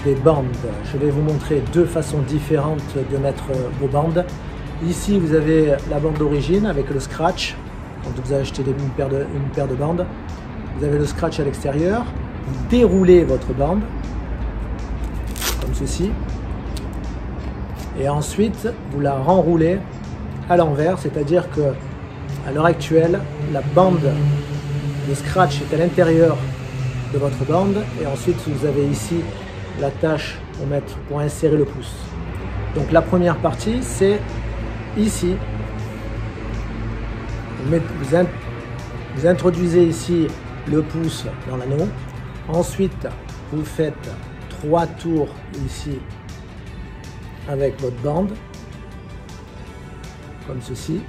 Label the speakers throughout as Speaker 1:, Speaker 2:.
Speaker 1: des bandes. Je vais vous montrer deux façons différentes de mettre vos bandes. Ici, vous avez la bande d'origine avec le scratch. Quand vous avez acheté une paire de bandes, vous avez le scratch à l'extérieur. Vous déroulez votre bande, comme ceci. Et ensuite, vous la renroulez à l'envers, c'est-à-dire que à l'heure actuelle, la bande de scratch est à l'intérieur de votre bande et ensuite vous avez ici l'attache pour insérer le pouce. Donc la première partie, c'est ici. Vous introduisez ici le pouce dans l'anneau. Ensuite, vous faites 3 tours ici avec votre bande, comme ceci.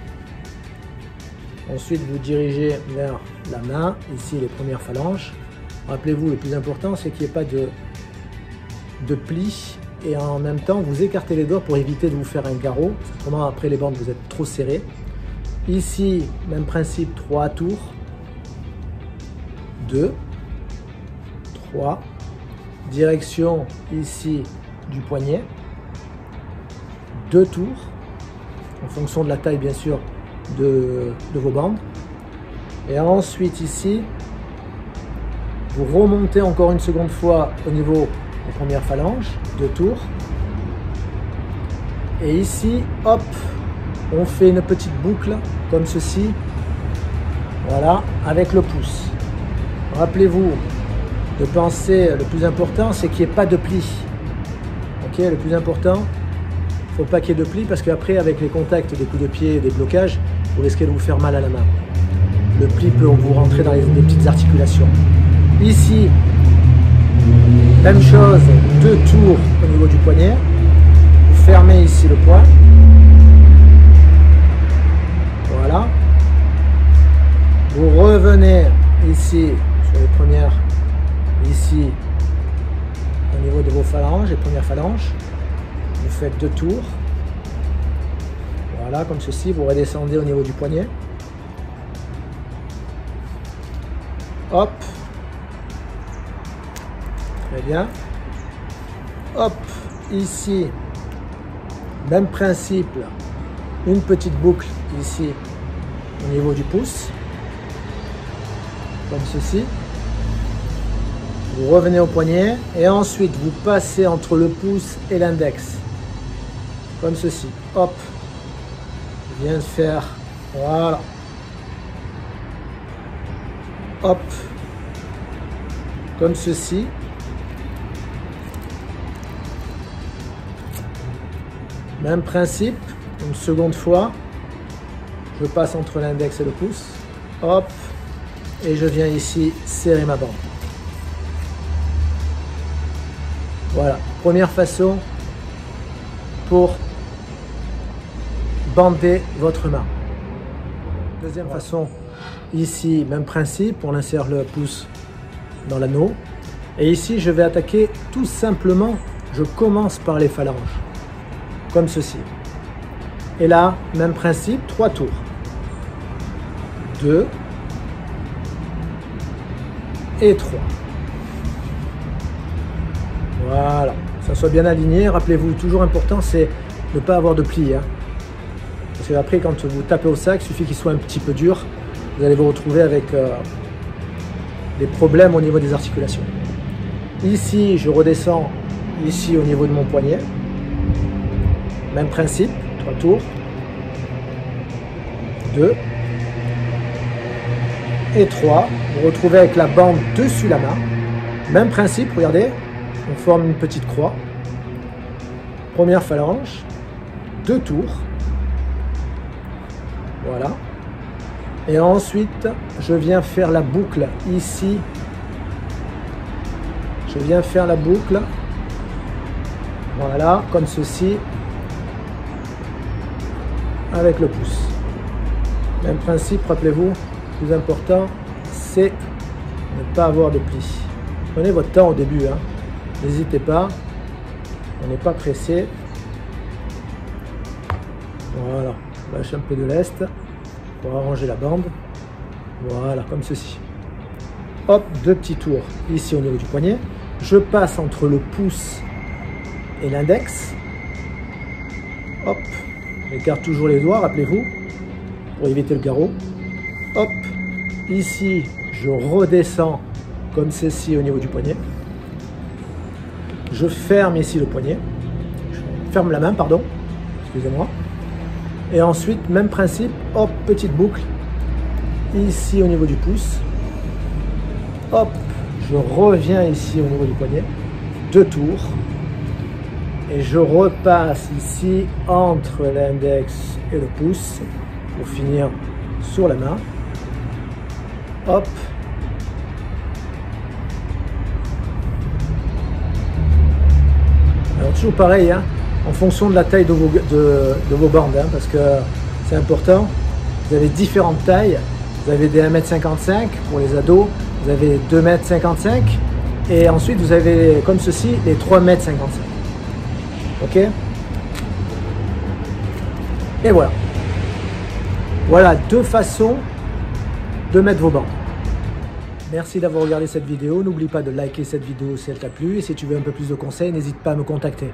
Speaker 1: Ensuite, vous dirigez vers la main, ici les premières phalanges. Rappelez-vous, le plus important, c'est qu'il n'y ait pas de pli et en même temps, vous écartez les doigts pour éviter de vous faire un garrot. Autrement, après les bandes, vous êtes trop serré. Ici, même principe, 3 tours. 2, 3. Direction ici du poignet. 2 tours, en fonction de la taille, bien sûr, de vos bandes. Et ensuite ici vous remontez encore une seconde fois au niveau des premières phalanges, 2 tours, et ici hop, on fait une petite boucle comme ceci, voilà, avec le pouce. Rappelez-vous de penser, le plus important c'est qu'il n'y ait pas de pli, ok, le plus important, il ne faut pas qu'il y ait de pli parce qu'après avec les contacts des coups de pied et des blocages, vous risquez de vous faire mal à la main. Le pli peut vous rentrer dans les petites articulations. Ici, même chose, 2 tours au niveau du poignet. Vous fermez ici le poing. Voilà. Vous revenez ici sur les premières, ici au niveau de vos phalanges, les premières phalanges. Vous faites 2 tours. Voilà, comme ceci, vous redescendez au niveau du poignet. Hop. Très bien. Hop, ici, même principe, une petite boucle ici au niveau du pouce, comme ceci. Vous revenez au poignet et ensuite vous passez entre le pouce et l'index, comme ceci. Hop. Je viens de faire, voilà, hop, comme ceci. Même principe, une seconde fois, je passe entre l'index et le pouce, hop, et je viens ici serrer ma bande. Voilà, première façon pour bander votre main. Deuxième façon, ici, même principe, on insère le pouce dans l'anneau. Et ici, je vais attaquer tout simplement, je commence par les phalanges, comme ceci. Et là, même principe, 3 tours. 2 et 3. Voilà, que ça soit bien aligné. Rappelez-vous, toujours important, c'est de ne pas avoir de plis, hein. Parce qu'après, quand vous tapez au sac, il suffit qu'il soit un petit peu dur. Vous allez vous retrouver avec des problèmes au niveau des articulations. Ici, je redescends ici au niveau de mon poignet. Même principe, 3 tours. 2 et 3. Vous retrouvez avec la bande dessus la main. Même principe, regardez, on forme une petite croix. Première phalange, 2 tours. Voilà. Et ensuite, je viens faire la boucle ici. Je viens faire la boucle. Voilà, comme ceci. Avec le pouce. Même principe, rappelez-vous, le plus important, c'est ne pas avoir de plis. Prenez votre temps au début, hein. N'hésitez pas. On n'est pas pressé. Voilà. Lâche un peu de lest pour arranger la bande. Voilà, comme ceci. Hop, 2 petits tours ici au niveau du poignet. Je passe entre le pouce et l'index. Hop, j'écarte toujours les doigts, rappelez-vous, pour éviter le garrot. Hop, ici, je redescends comme ceci au niveau du poignet. Je ferme ici le poignet. Je ferme la main, pardon, excusez-moi. Et ensuite, même principe, hop, petite boucle, ici au niveau du pouce. Hop, je reviens ici au niveau du poignet, 2 tours. Et je repasse ici entre l'index et le pouce pour finir sur la main. Hop. Alors toujours pareil, hein, en fonction de la taille de vos bandes, hein, parce que c'est important. Vous avez différentes tailles. Vous avez des 1,55 m pour les ados, vous avez 2,55 m et ensuite vous avez comme ceci les 3,55 m. Ok, et voilà. Voilà 2 façons de mettre vos bandes. Merci d'avoir regardé cette vidéo. N'oublie pas de liker cette vidéo si elle t'a plu. Et si tu veux un peu plus de conseils, n'hésite pas à me contacter.